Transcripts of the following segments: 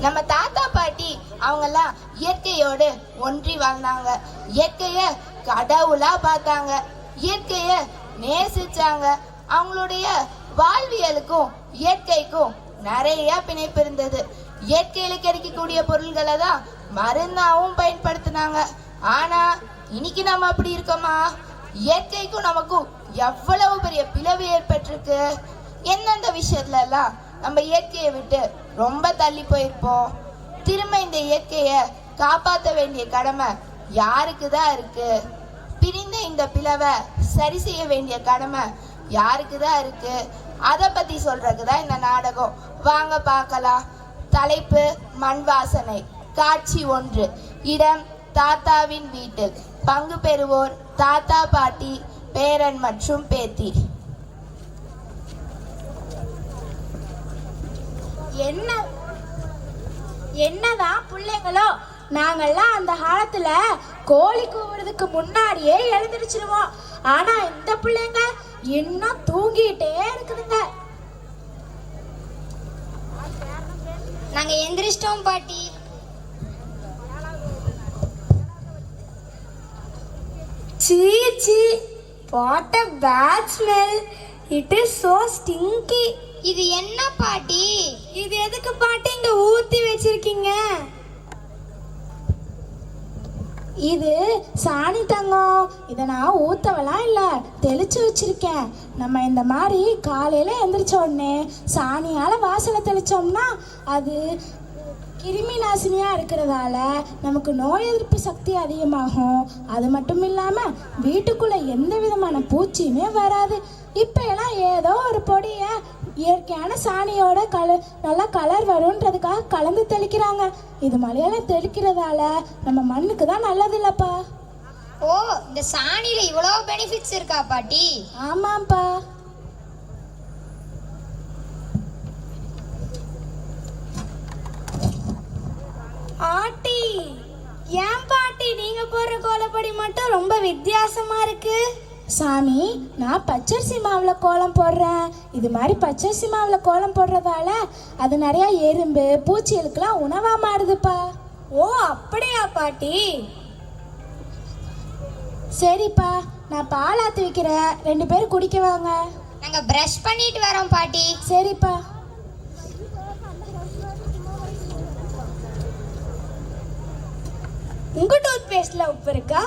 நம்ம தாத்தா பாட்டி அவங்கெல்லாம் இயற்கையோடு ஒன்றி வாழ்ந்தாங்க. இயற்கைய கடவுளா பார்த்தாங்க, இயற்கைய நேசிச்சாங்க. அவங்களுடைய வாழ்வியலுக்கும் இயற்கைக்கும் நிறைய பிணைப்பு இருந்தது. இயற்கையில கிடைக்கக்கூடிய பொருள்களை தான் மருந்தாவும் பயன்படுத்தினாங்க. ஆனா இன்னைக்கு நம்ம அப்படி இருக்கோமா? இயற்கைக்கும் நமக்கும் எவ்வளவு பெரிய பிளவு ஏற்பட்டிருக்கு. எந்தெந்த விஷயத்துல எல்லாம் நம்ம இயற்கையை விட்டு ரொம்ப தள்ளி போயிருப்போம். திரும்ப இந்த இயற்கையை காப்பாற்ற வேண்டிய கடமை யாருக்கு தான் இருக்கு? பிரிந்த இந்த பிளவை சரி செய்ய வேண்டிய கடமை யாருக்கு தான் இருக்கு? அதை பத்தி சொல்றதுக்கு தான் இந்த நாடகம். வாங்க பார்க்கலாம். தலைப்பு மண் வாசனை. காட்சி 1. இடம் தாத்தாவின் வீட்டில். பங்கு பெறுவோர் தாத்தா, பாட்டி, பேரன் மற்றும் பேத்தி. என்னதான் பிள்ளைங்களோ, நாங்கெல்லாம் அந்த காலத்துல கோழி கூவுறதுக்கு முன்னாடியே எழுந்திருச்சிருவோம். ஆனா இந்த பிள்ளைங்க இன்னும் தூங்கிட்டே இருக்குதுங்க. நாங்க எந்திரிச்சிட்டோம் பாட்டி. சீ, what a bad smell. It is so stinky. இது என்ன பாட்டி? இது எதுக்கு பாட்டி இங்க ஊத்தி வச்சிருக்கீங்க? இது சாணி தங்கம். இதை நான் ஊத்தவெல்லாம் இல்லை, தெளிச்சு வச்சிருக்கேன். நம்ம இந்த மாதிரி காலையில எந்திரிச்ச உடனே சாணியால வாசலை தெளிச்சோம்னா அது கிருமி நாசினியா இருக்கிறதால நமக்கு நோய் எதிர்ப்பு சக்தி அதிகமாகும். அது மட்டும் இல்லாம வீட்டுக்குள்ள எந்த விதமான பூச்சியுமே வராது. இப்ப எல்லாம் ஏதோ ஒரு பொடிய இயற்கையான சாணியோட நல்லா கலர் வரும்ன்றதுக்காக கலந்து தெளிக்கிறாங்க. இது மலையாளம் தெளிக்கிறதால நம்ம மண்ணுக்கு தான் நல்லது இல்லப்பா. ஓ, இந்த சாணியில இவ்வளோ பெனிஃபிட்ஸ் இருக்கா பாட்டி? ஆமாப்பா. ஆட்டி, ஏன் பாட்டி நீங்க போடுற கோலப்பொடி மட்டும் ரொம்ப வித்தியாசமா இருக்கு? சாமி, நான் பச்சரிசி மாவில் கோலம் போடுறேன். இது மாதிரி பச்சரிசி மாவில் கோலம் போடுறதால அது நிறைய எறும்பு பூச்சிகளுக்கெல்லாம் உணவா மாறுதுப்பா. ஓ, அப்படியா பாட்டி? சரிப்பா, நான் பால் ஆற்றி வைக்கிறேன், 2 பேரும் குடிக்க வாங்க. நாங்க பிரஷ் பண்ணிட்டு வரோம் பாட்டி. சரிப்பா. உங்க டூத் பேஸ்ட்ல உப்பு இருக்கா?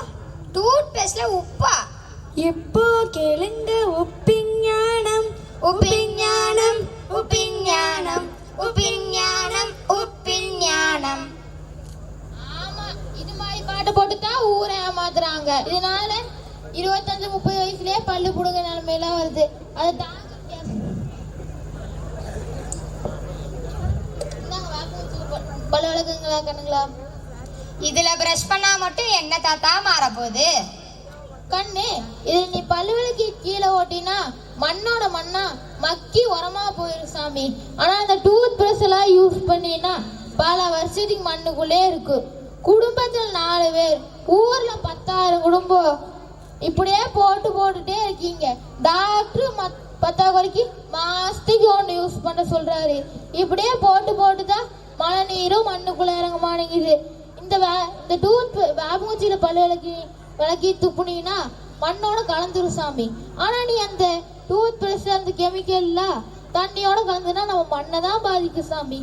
டூத் பேஸ்ட்ல உப்பா? இப்போ கேளுங்க. உப்பிஞானம் உப்பிஞானம் உப்பிஞானம் உப்பிஞானம் உப்பிஞானம். ஆமா, இது மாதிரி பாட்டு போட்டு தான் ஊரை ஏமாத்துறாங்க. இதனால 25-30 வயசுலயே பல்லு புடுங்க நிலைமையெல்லாம் வருது. அதை தாங்க பல்லு வளர்க்குங்களா கண்ணுங்களா? இதுல பிரஷ் பண்ணா மட்டும் என்ன தாத்தா மாற போகுது? கண்ணு, இது நீ பல்லு விளக்கி கீழே ஓட்டினா மண்ணோட மண்ணா மக்கி உரமா போயிடும் சாமி. ஆனா அந்த டூத் பிரஷ் எல்லாம் யூஸ் பண்ணினா பல வருஷத்துக்கு மண்ணுக்குள்ளே இருக்கு. குடும்பத்துல 4 பேர், ஊர்ல 10,000 குடும்பம். இப்படியே போட்டுட்டே இருக்கீங்க. டாக்டர் பத்தாக்குறைக்கு மாசத்துக்கு 1 யூஸ் பண்ண சொல்றாரு. இப்படியே போட்டு தான் மழை நீரும் மண்ணுக்குள்ள இறங்க மாட்டேங்குது. இந்த டூத் வேப்பங்குச்சியில பல்லு விளக்கி துப்புனீங்கன்னா மண்ணோட கலந்துரும் சாமி. ஆனா நீ அந்த டூத் பிரஷ் அந்த கெமிக்கல்ல தண்ணியோட கலந்துனா நம்ம மண்ணை தான் பாதிக்கும் சாமி.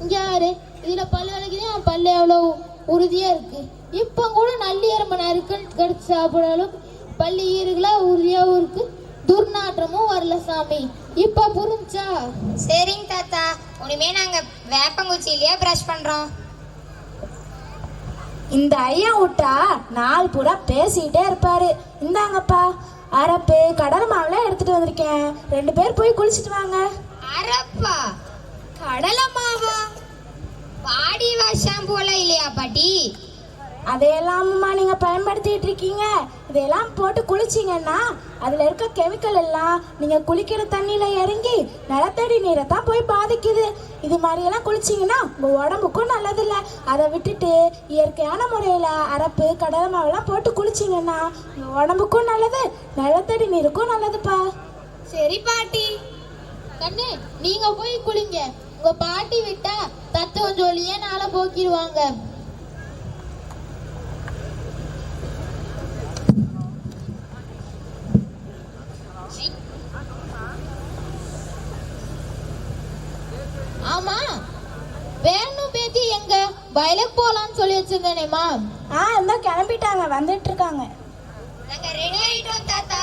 இங்க யாரு இதுல பல்லு விளக்கினா பல்லு எவ்வளவு உறுதியா இருக்கு. இப்ப கூட நல்லி எறும்பு இருக்குன்னு கடிச்சு சாப்பிடாலும் பல்லு ஈருகளா உறுதியாவும் இருக்கு, துர்நாற்றமும் வரல சாமி. இப்ப புரிஞ்சா? சரிங்க தாத்தா, உனிமே நாங்க வேப்பங்குச்சியிலேயே பிரஷ் பண்றோம். இந்த ஐயா விட்டா நாள் பூரா பேசிக்கிட்டே இருப்பாரு. இந்தாங்கப்பா, அரப்பு கடலை மாவுலாம் எடுத்துட்டு வந்திருக்கேன், 2 பேர் போய் குளிச்சுட்டு வாங்க. அரப்பா? கடலை மாவா? பாடி வாஷ் ஷாம்பு எல்லாம் இல்லையா பாட்டி? அதையெல்லாமா நீங்க பயன்படுத்திட்டு இருக்கீங்க? இதெல்லாம் போட்டு குளிச்சிங்கன்னா அதுல இருக்க கெமிக்கல் எல்லாம் நீங்க குளிக்கிற தண்ணியில இறங்கி நிலத்தடி நீரை தான் போய் பாதிக்குது. இது மாதிரி எல்லாம் குளிச்சிங்கன்னா உங்க உடம்புக்கும் நல்லது இல்லை. அதை விட்டுட்டு இயற்கையான முறையில அரப்பு கடலை மாவெல்லாம் போட்டு குளிச்சிங்கன்னா உங்க உடம்புக்கும் நல்லது, நிலத்தடி நீருக்கும் நல்லதுப்பா. சரி பாட்டி. கண்ணு, நீங்க போய் குளிங்க. உங்க பாட்டி விட்டா தத்து போக்கிடுவாங்க. ஆமா, வேணும் பேத்தி எங்க? வயலுக்கு போலாம்னு சொல்லி வச்சிருந்தேனேம்மா. இந்த கிளம்பிட்டாங்க, வந்துட்டு இருக்காங்க. நாங்க ரெடி ஆயிட்டோம் தாத்தா.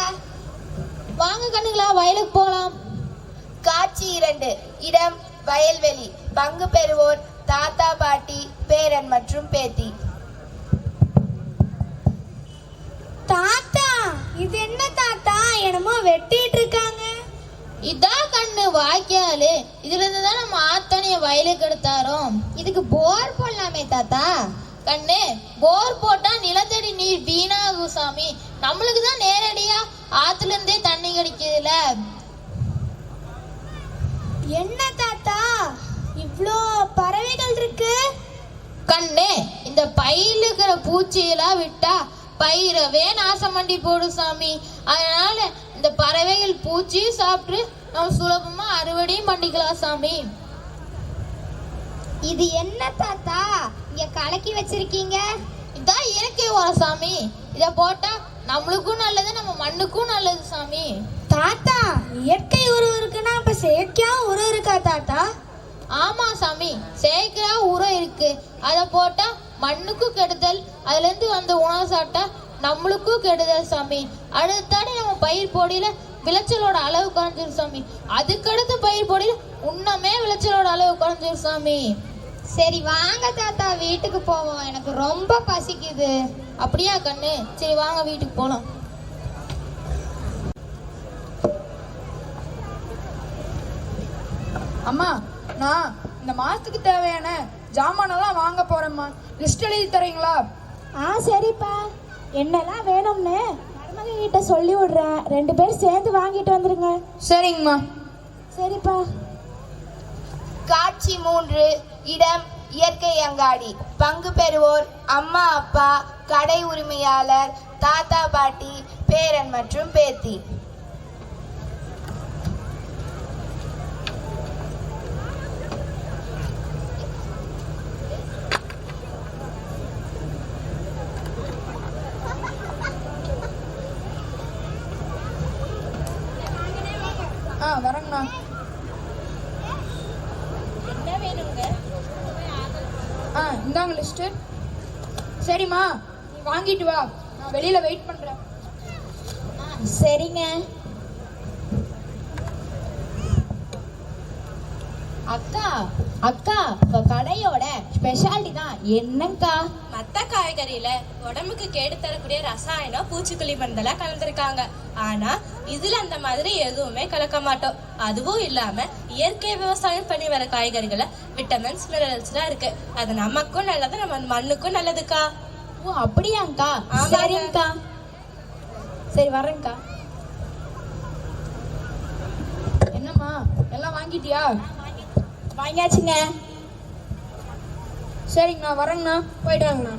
வாங்க கண்ணுங்களா, வயலுக்கு போலாம். காட்சி 2. இடம் வயல்வெளி. பங்கு பெறுவோர் தாத்தா, பாட்டி, பேரன் மற்றும் பேத்தி. தாத்தா, இது என்ன தாத்தா, என்னமோ வெட்டிட்டு இருக்காங்க? இதான் கண்ணு வாய்க்காலு. இதுல இருந்து தான் நம்ம ஆத்தனைய வயலுக்கு எடுத்தாரோம். இதுக்கு போர் போடலாமே தாத்தா. கண்ணு, போர் போட்டா நிலத்தடி நீர் வீணாகும் சாமி. நம்மளுக்கு தான் நேரடியா ஆத்துல இருந்தே தண்ணி கிடைக்குதுல. என்ன தாத்தா, இவ்ளோ பறவைகள் இருக்கு? கண்ணு, இந்த பயில இருக்கிற பூச்சியெல்லாம் விட்டா பயிரவே நாசம் பண்ணி போடும் சாமி. அதனால இந்த பறவைகள் பூச்சியும் சாப்பிட்டு நம்ம சுலபமா அறுவடையும் பண்ணிக்கலாம் சாமி. இது என்ன தாத்தா இங்க கலக்கி வச்சிருக்கீங்க? இதான் இயற்கை உரம் சாமி. இத போட்டா நம்மளுக்கும் நல்லது, நம்ம மண்ணுக்கும் நல்லது சாமி. தாத்தா, இயற்கை உரம் இருக்குன்னா அப்ப செயற்கையா உரம் இருக்கா தாத்தா? ஆமா சாமி, செயற்கையா உரம் இருக்கு. அதை போட்டா மண்ணுக்கும் கெடுதல், அதுல இருந்து வந்த உணவு சாப்பிட்டா நம்மளுக்கும் கெடுதல் சாமி. அடுத்தாடி நம்ம பயிர் போடியில விளைச்சலோட அளவு குறைஞ்சிரும் சாமி. அதுக்கடுத்து பயிர் போடியில இன்னமே விளைச்சலோட அளவு குறைஞ்சிரும் சாமி. சரி வாங்க தாத்தா, வீட்டுக்கு போவோம். எனக்கு ரொம்ப பசிக்குது. அப்படியா கண்ணு? சரி வாங்க வீட்டுக்கு போலாம். அம்மா, நான் இந்த மாசத்துக்கு தேவையான ஜாமானெல்லாம் வாங்க போறேம்மா. லிஸ்ட் எழுதி தரீங்களா? சரிப்பா. என்னெல்லாம் வேணும்னு மருமக கிட்ட சொல்லி விடுறேன். 2 பேரும் சேர்ந்து வாங்கிட்டு வந்துருங்க. சரிங்கம்மா. சரிப்பா. காட்சி 3. இடம் இயற்கை அங்காடி. பங்கு பெறுவோர் அம்மா, அப்பா, கடை உரிமையாளர், தாத்தா, பாட்டி, பேரன் மற்றும் பேத்தி. வரேங்கண்ணா. என்ன வேணுங்க? இந்தாங்க லிஸ்ட். சரிம்மா, நீ வாங்கிட்டு வா, நான் வெளியில வெயிட் பண்றேன். சரிங்க. அக்கா அக்கா, இப்ப கடையோட ஸ்பெஷாலிட்டி தான் என்னங்கா? மத்த காய்கறியில உடம்புக்கு கேடு தரக்கூடிய ரசாயனம், பூச்சிக்கொல்லி மருந்தெல்லாம் கலந்துருக்காங்க. ஆனா இதுல அந்த மாதிரி எதுவுமே கலக்க மாட்டோம். அதுவும் இல்லாம இயற்கை விவசாயம் பண்ணி வர காய்கறிகளை விட்டமின்ஸ், மினரல்ஸ்லாம் இருக்கு. அது நமக்கும் நல்லது, நம்ம மண்ணுக்கும் நல்லதுக்கா. ஓ அப்படியாங்கா? ஆமாங்க. சரிங்கக்கா. சரி வரேங்கக்கா. என்னம்மா, எல்லாம் வாங்கிட்டியா? வாங்கியாச்சுங்க. சரிங்கண்ணா, வரேங்கண்ணா. போயிட்டு வாங்கண்ணா.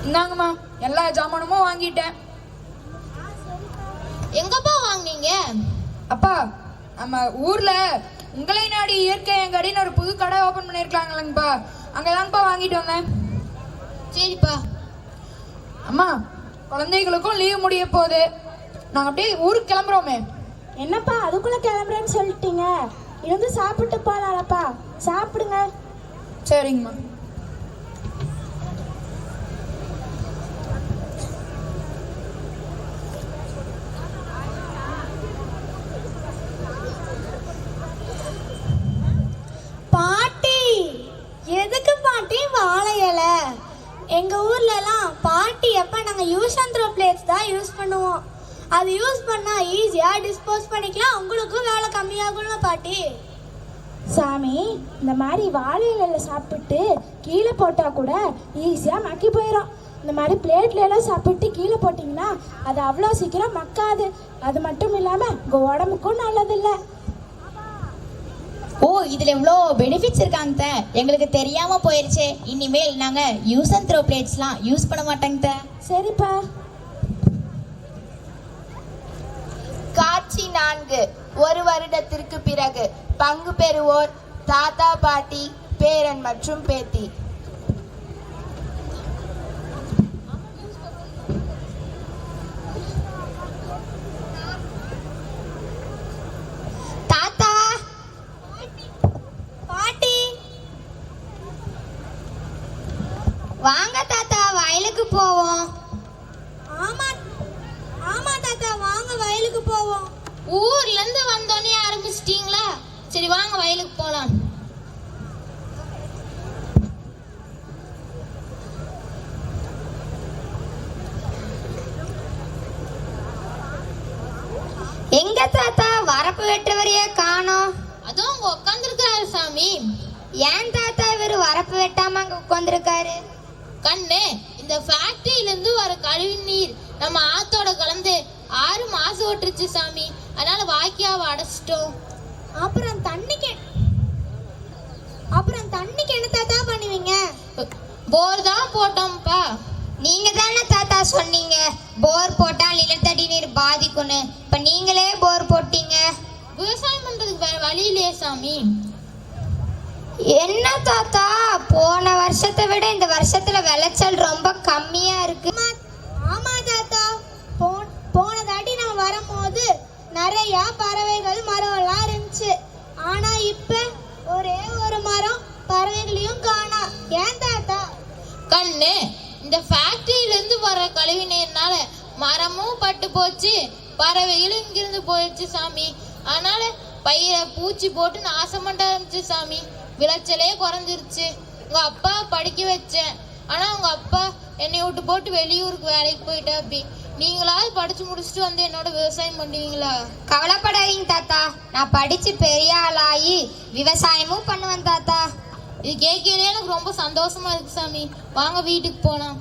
இந்தாங்கம்மா, எல்லா ஜாமானமும் வாங்கிட்டேன். எங்கப்பா வாங்குனீங்க? அப்பா, நம்ம ஊர்ல உங்களை நாடி இயற்கை அங்காடின்னு ஒரு புது கடை ஓபன் பண்ணிருக்காங்களேங்கப்பா, அங்கதான்ப்பா வாங்கிட்டு வந்தேன். சரிப்பா. அம்மா, குழந்தைகளுக்கும் லீவ் முடிய போகுது, நாங்க அப்படியே ஊருக்கு கிளம்புறோமே. என்னப்பா அதுக்குள்ள கிளம்புறேன்னு சொல்லிட்டீங்க? இருந்து சாப்பிட்டு போலாம்ப்பா. சாப்பிடுங்க. சரிங்கம்மா. பாட்டி, எதுக்கு பாட்டி வாழை இலை? எங்க ஊர்லலாம் பாட்டி எப்ப நாங்க யூஸ் அண்ட் த்ரோ பிளேட்ஸ் தான் யூஸ் பண்ணுவோம். அது யூஸ் பண்ணா ஈஸியா டிஸ்போஸ் பண்ணிக்கலாம், உங்களுக்கும் வேலை கம்மியாகும்ல பாட்டி. சாமி, இந்த மாதிரி வாழை இலையில சாப்பிட்டு கீழே போட்டால் கூட ஈஸியாக மக்கி போயிடும். இந்த மாதிரி பிளேட்ல எல்லாம் சாப்பிட்டு கீழே போட்டிங்கன்னா அது அவ்வளோ சீக்கிரம் மக்காது. அது மட்டும் இல்லாமல் உங்கள் உடம்புக்கும் நல்லதில்லை. ஓ, இதுல எவ்வளோ பெனிஃபிட்ஸ் இருக்காங்க. எங்களுக்கு தெரியாம போயிருச்சே. இனிமேல் நாங்க யூஸ் அண்ட் த்ரோ பிளேட்ஸ்லாம் யூஸ் பண்ண மாட்டாங்க. சரிப்பா. காட்சி 4. ஒரு வருடத்திற்கு பிறகு பங்கு பெறுவோர் தாத்தா, பாட்டி, பேரன் மற்றும் பேத்தி. தாத்தா, பாட்டி, வாங்க தாத்தா, வயலுக்கு போவோம். ஆமா ஆமா தாத்தா, வாங்க வயலுக்கு போவோம். ஊர்ல இருந்து வந்தோடனே ஆரம்பிச்சிட்டீங்களா? சரி வாங்க வயலுக்கு போலாம். எங்க தாத்தா வரப்பு வெட்டுவரையே காணோம்? அதுவும் அங்க உட்காந்துருக்காரு சாமி. ஏன் தாத்தா இவர் வரப்பு வெட்டாம அங்க உட்காந்துருக்காரு? கண்ணு, இந்த ஃபேக்டரியில இருந்து வர கழிவு நீர் நம்ம ஆத்தோட கலந்து 6 மாசம் ஓட்டுருச்சு சாமி. அதனால வாய்க்காவை அடைச்சிட்டோம். அப்புறம் தண்ணிக்கு என்ன தாத்தா பண்ணுவீங்க? போர் தான் போட்டோம்ப்பா. நீங்க தானே தாத்தா சொன்னீங்க போர் போட்டா நிலத்தடி நீர் பாதிக்கும்னு. இப்ப நீங்களே போர் போட்டீங்க. விவசாயம் பண்றதுக்கு வேற வழி இல்லையே சாமி. என்ன தாத்தா, போன வருஷத்தை விட இந்த வருஷத்துல விளைச்சல் ரொம்ப கம்மியா இருக்கு. ஆமா தாத்தா, போன தாட்டி நம்ம வரும்போது நிறைய பறவைகள் மரம்லாம் இருந்துச்சு. ஆனா இப்ப ஒரே ஒரு மரம் பறவைகளையும் காணா. ஏன் தாத்தா? கண்ணு, இந்த ஃபேக்டரியில இருந்து வர கழிவு நீர்னால மரமும் பட்டு போச்சு, பறவைகளும் இங்கிருந்து போயிடுச்சு சாமி. அதனால பயிரை பூச்சி போட்டு நாசம் பண்ண ஆரம்பிச்சு சாமி. விளைச்சலே குறைஞ்சிருச்சு. உங்க அப்பா படிக்க வச்சேன், ஆனா உங்க அப்பா என்னை விட்டு போட்டு வெளியூருக்கு வேலைக்கு போயிட்டாப்பி. நீங்களாவது படிச்சு முடிச்சுட்டு வந்து என்னோட விவசாயம் பண்ணுவீங்களா? கவலைப்படாதீங்க தாத்தா, நான் படிச்சு பெரிய ஆளாகி விவசாயமும் பண்ணுவேன் தாத்தா. இது கேட்கலே எனக்கு ரொம்ப சந்தோஷமா இருக்கு சாமி. வாங்க வீட்டுக்கு போலாம்.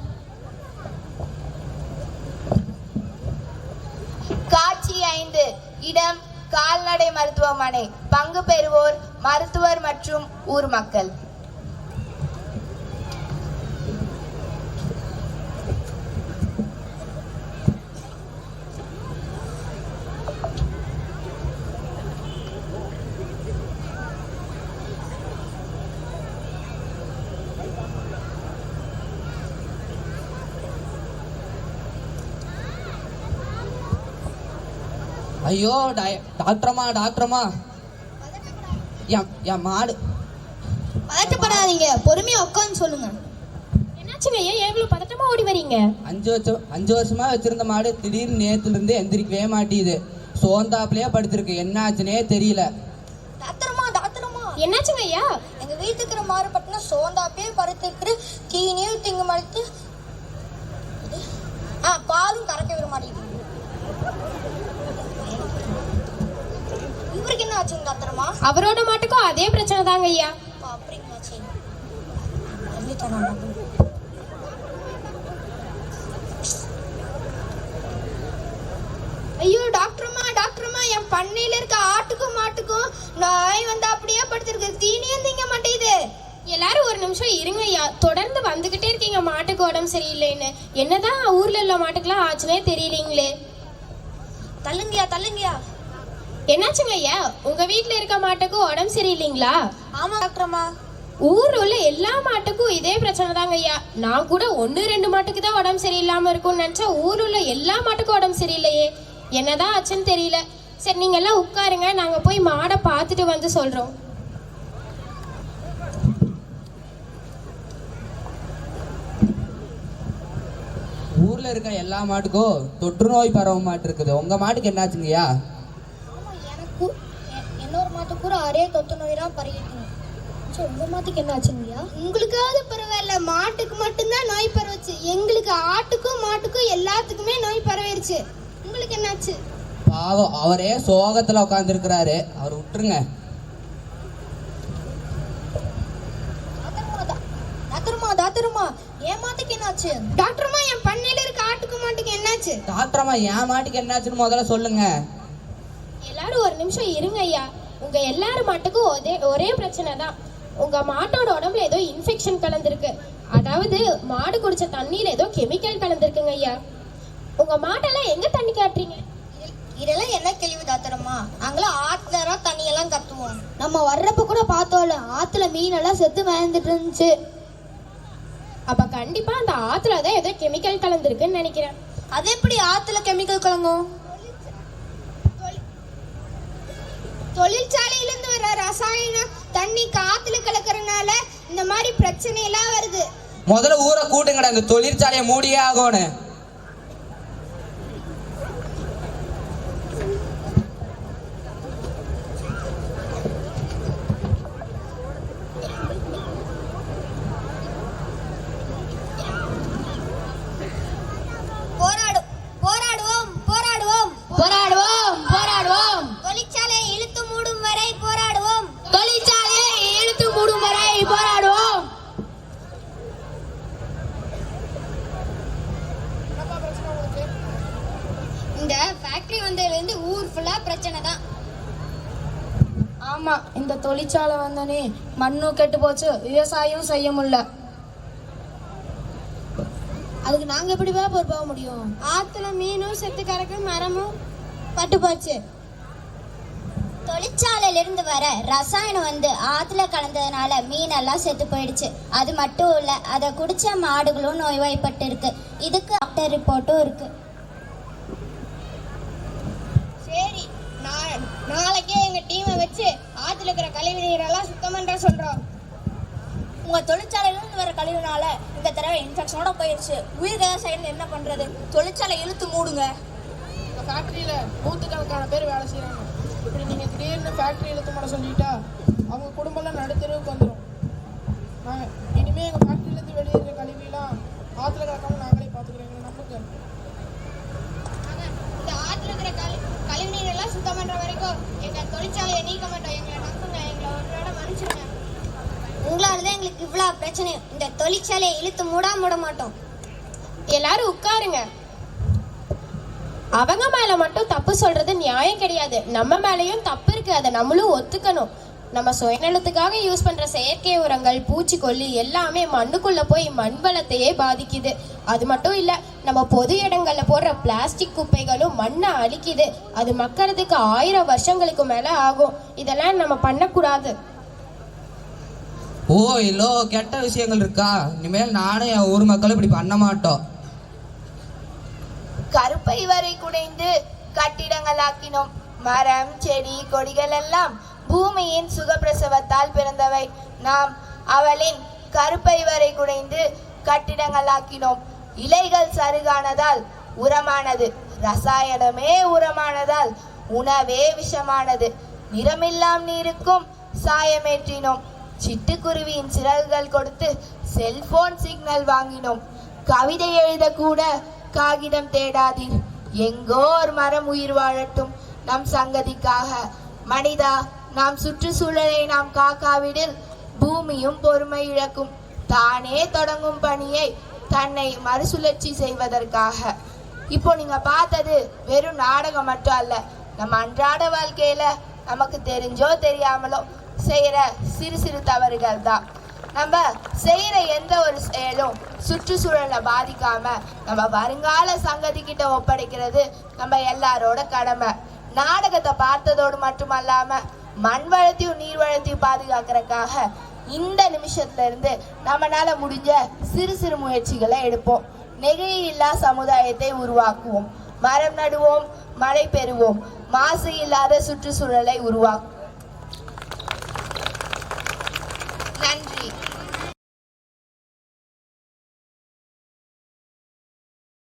காட்சி 5. இடம் கால்நடை மருத்துவமனை. பங்கு பெறுவோர் மருத்துவர் மற்றும் ஊர் மக்கள். ஐயோ டாக்டரம்மா என் மாடு. பதட்டப்படாதீங்க, பொறுமையா உட்காந்து சொல்லுங்க. என்னாச்சுங்க, ஏன் எவ்வளவு பதட்டமா ஓடி வரீங்க? 5 வருஷமா வச்சிருந்த மாடு திடீர்னு நேத்துல இருந்து எந்திரிக்கவே மாட்டேங்குது. சோந்தாப்லயே படுத்திருக்கு. என்னாச்சுன்னே தெரியல. டாக்டரம்மா என்னாச்சுங்க ஐயா? எங்க வீட்டுக்கு இருக்கிற மாடு பட்டினா சோந்தாப்பே படுத்துக்கிட்டு தீனியும் திங்க மறுத்து பாலும் கறக்க விட மாட்டேங்குது. இவருக்கு என்ன ஆச்சுங்க டாக்டரம்மா? அவரோட மாட்டுக்கும் அதே பிரச்சனை தாங்க ஐயா. அப்படிங்களா? சரி. ஐயோ டாக்டர்மா, என் பண்ணையில இருக்க ஆட்டுக்கும் மாட்டுக்கும் நாய் வந்து அப்படியே படுத்திருக்கு. தீனியும் திங்க மாட்டேங்குது. எல்லாரும் ஒரு நிமிஷம் இருங்க ஐயா. தொடர்ந்து வந்துகிட்டே இருக்கீங்க மாட்டுக்கு உடம்பு சரியில்லைன்னு. என்னதான் ஊர்ல உள்ள மாட்டுக்கெல்லாம் ஆச்சுன்னே தெரியலீங்களே. தள்ளுங்கயா. என்னாச்சுங்க ஐயா? உங்க வீட்டுல இருக்க மாட்டுக்கு உடம்பு சரியில்லைங்களா? ஆமா டாக்டரம்மா. ஊர்ல உள்ள எல்லா மாட்டுக்கும் இதே பிரச்சனை தாங்க ஐயா. நான் கூட 1-2 மாட்டுக்கு தான் உடம்பு சரியில்லாம இருக்கும்னு நினைச்சா ஊர்ல உள்ள எல்லா மாட்டுக்கும் உடம்பு சரியில்லையே. என்னதான் ஆச்சுன்னு தெரியல. சரி, நீங்க எல்லாம் உட்காருங்க, நாங்க போய் மாடை பார்த்துட்டு வந்து சொல்றோம். ஊர்ல இருக்க எல்லா மாட்டுக்கும் தொற்று நோய் பரவ மாட்டு இருக்குது. உங்க மாட்டுக்கு என்னாச்சுங்கய்யா? இன்னொரு மாட்டுக்கு கூட அரே தொத்து நோய் தான் பரவிட்டு. உங்க மாட்டுக்கு என்ன ஆச்சுங்கய்யா? உங்களுக்காவது பரவாயில்ல, மாட்டுக்கு மட்டும்தான் நோய் பரவுச்சு. எங்களுக்கு ஆட்டுக்கும் மாட்டுக்கும் எல்லாத்துக்குமே நோய் பரவிடுச்சு. உங்களுக்கு என்னாச்சு? பாவம் அவரே சோகத்துல உட்காந்துருக்கிறாரு, அவர் விட்டுருங்க. டாக்டர்மா ஏமாத்துக்கு என்னாச்சு? டாக்டர்மா என் பண்ணையில இருக்க ஆட்டுக்கு மாட்டுக்கு என்னாச்சு? டாக்டரம்மா என் மாட்டுக்கு என்னாச்சுன்னு முதல்ல சொல்லுங்க. எல்லாரும் ஒரு நிமிஷம் இருங்க ஐயா. உங்க எல்லாரும் மாட்டுக்கும் ஒரே பிரச்சனை தான். உங்க மாட்டோட உடம்புல ஏதோ இன்ஃபெக்ஷன் கலந்துருக்கு. அதாவது மாடு குடிச்ச தண்ணியில ஏதோ கெமிக்கல் கலந்துருக்குங்க ஐயா. உங்க மாட்டெல்லாம் எங்க தண்ணி காட்டுறீங்க? இதெல்லாம் என்ன கேள்வி டாக்டர்மா? நாங்களும் ஆத்துல தண்ணியெல்லாம் கத்துவோம். நம்ம வர்றப்ப கூட பார்த்தோம்ல, ஆத்துல மீனெல்லாம் செத்து மயந்துட்டு இருந்துச்சு. அப்ப கண்டிப்பா அந்த ஆத்துல தான் ஏதோ கெமிக்கல் கலந்துருக்குன்னு நினைக்கிறேன். அது எப்படி ஆத்துல கெமிக்கல் கலங்கும்? தொழிற்சாலையிலிருந்து வர ரசாயன தண்ணி காத்துல கலக்கறனால இந்த மாதிரி பிரச்சனை எல்லாம் வருது. முதல்ல ஊரை கூட்டுங்கடா, இந்த தொழிற்சாலையை மூடியே ஆகணும். தொழிற்சாலையை இழுத்து மூடும் வரை போராடுவோம். இந்த ஃபேக்டரி வந்ததுல இருந்து ஊர் ஃபுல்லா பிரச்சனை தான். ஆமா, இந்த தொழிற்சாலை வந்தனே மண்ணும் கெட்டு போச்சு, விவசாயம் செய்ய முடியல. அதுக்கு நாங்க எப்படி பொறுப்பாக முடியும்? ஆத்துல மீனும் செத்து கறக்கு, மரமும் பட்டு போச்சு. தொழிற்சாலையில இருந்து வர ரசாயனம் வந்து ஆத்துல கலந்ததுனால மீனெல்லாம் செத்து போயிடுச்சு. அது மட்டும் இல்ல, அதை குடிச்ச மாடுகளும் நோய்வாய்ப்பட்டு இருக்கு. இதுக்கு டாக்டர் ரிப்போர்ட்டும் இருக்கு. சரி, நாளைக்கே எங்க டீமை வச்சு ஆத்துல இருக்கிற கழிவு நீரெல்லாம் சுத்தம் பண்ற சொல்றோம். உங்க தொழிற்சாலையில இருந்து வர கழிவுனால இந்த தடவை இன்ஃபெக்ஷனோட போயிடுச்சு. உயிர் விவசாயம் என்ன பண்றது? தொழிற்சாலை இழுத்து மூடுங்க. இந்த ஃபேக்ட்ரியில நூற்றுக்கணக்கான பேர் வேலை செய்யறாங்க. இப்படி நீங்க திடீர்னு ஃபேக்டரி இழுத்து மூட சொல்லிட்டா அவங்க குடும்பம்லாம் நடுத்தருவுக்கு வந்துடும். நாங்கள் இனிமே எங்க ஃபேக்டரியிலேருந்து வெளியே இருக்கிற கழிவுலாம் ஆத்துல கலக்காம நாங்களே பார்த்துக்கிறோம். எங்களை நம்புங்க. இந்த ஆத்துல இருக்கிற கழிவு நீர் எல்லாம் சுத்தம் பண்ற வரைக்கும் எங்க தொழிற்சாலையை நீக்க மாட்டோம். எங்களை நம்புங்க, எங்களை ஒன்றோட மன்னிச்சிருங்க. உங்களாலதான் எங்களுக்கு இவ்வளவு பிரச்சனை. இந்த தொழிற்சாலையை இழுத்து மூட மாட்டோம். எல்லாரும் உட்காருங்க. அவங்க மேல மட்டும் தப்பு சொல்றது நியாயம் கிடையாது. நம்ம மேலயும் தப்பு இருக்கு, அதை நம்மளும் ஒத்துக்கணும். நம்ம சுயநலத்துக்காக யூஸ் பண்ற செயற்கை உரங்கள், பூச்சிக்கொல்லி எல்லாமே மண்ணுக்குள்ள போய் மண் வளத்தையே பாதிக்குது. அது மட்டும் இல்ல, நம்ம பொது இடங்கள்ல போடுற பிளாஸ்டிக் குப்பைகளும் மண்ணை அழிக்குது. அது மக்கறதுக்கு 1000 வருஷங்களுக்கு மேல ஆகும். இதெல்லாம் நம்ம பண்ணக்கூடாது. ஓ, இல்லோ கெட்ட விஷயங்கள் இருக்கா? இனிமேல் நானும் என் ஊர் மக்களும் இப்படி பண்ண மாட்டோம். கருப்பை வரை குடைந்து கட்டிடங்களாக்கினோம். மரம், செடி, கொடிகள் எல்லாம் பூமியின் சுகப்பிரசவத்தால் பிறந்தவை. நாம் அவளின் கருப்பை வரை குடைந்து கட்டிடங்களாக்கினோம். இலைகள் சருகானதால் உரமானது, ரசாயனமே உரமானதால் உணவே விஷமானது. நிறமில்லாம் நீருக்கும் சாயமேற்றினோம். சிட்டுக்குருவியின் சிறகுகள் கொடுத்து செல்போன் சிக்னல் வாங்கினோம். கவிதை எழுத கூட காகிதம் தேடாதீர். எங்கோ ஒரு மரம் உயிர் வாழட்டும் நம் சங்கதிக்காக. மனிதா, நாம் சுற்றுச்சூழலை நாம் காக்காவிடில் பூமியும் பொறுமை இழக்கும். தானே தொடங்கும் பணியை தன்னை மறுசுழற்சி செய்வதற்காக. இப்போ நீங்க பார்த்தது வெறும் நாடகம் மட்டும் அல்ல, நம்ம அன்றாட வாழ்க்கையில நமக்கு தெரிஞ்சோ தெரியாமலோ செய்யற சிறு சிறு தவறுகள் தான். நம்ம செய்யற எந்த ஒரு செயலும் சுற்றுச்சூழலை பாதிக்காம நம்ம வருங்கால சங்கதி கிட்ட ஒப்படைக்கிறது நம்ம எல்லாரோட கடமை. நாடகத்தை பார்த்ததோடு மட்டுமல்லாம மண் வளத்தையும் நீர் வளத்தையும் பாதுகாக்கிறதுக்காக இந்த நிமிஷத்துல இருந்து நம்மளால முடிஞ்ச சிறு சிறு முயற்சிகளை எடுப்போம். நெகிழியில்லா சமுதாயத்தை உருவாக்குவோம். மரம் நடுவோம், மழை பெறுவோம், மாசு இல்லாத சுற்றுச்சூழலை உருவாக்குவோம்.